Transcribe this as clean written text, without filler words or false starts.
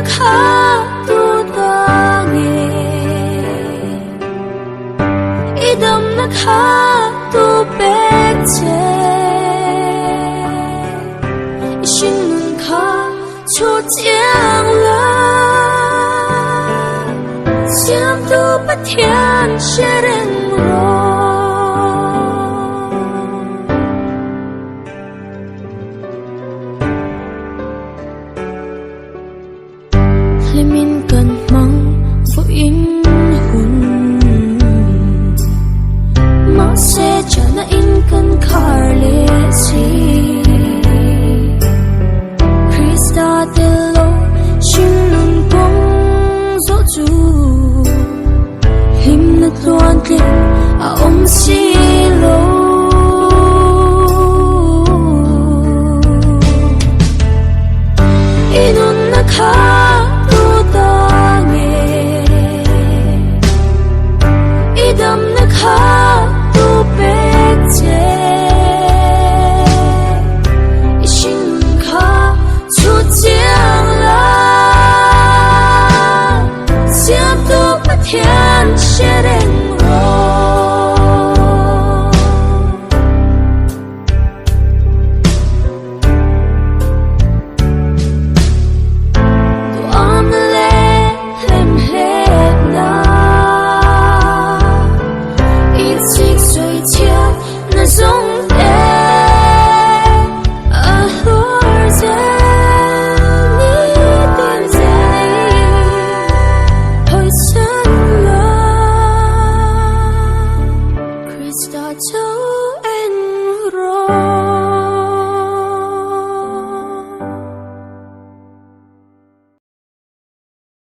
khá tu ta nghe idam na khá tu bê chê xin nun khá cho tiếng la chiam tu bất thiên sẽ đến rồi mình cần mong với in hồn mà sẽ trả na in cần khar lệ chi Krista telo xin luôn bông gió chu him na tuan tin a om si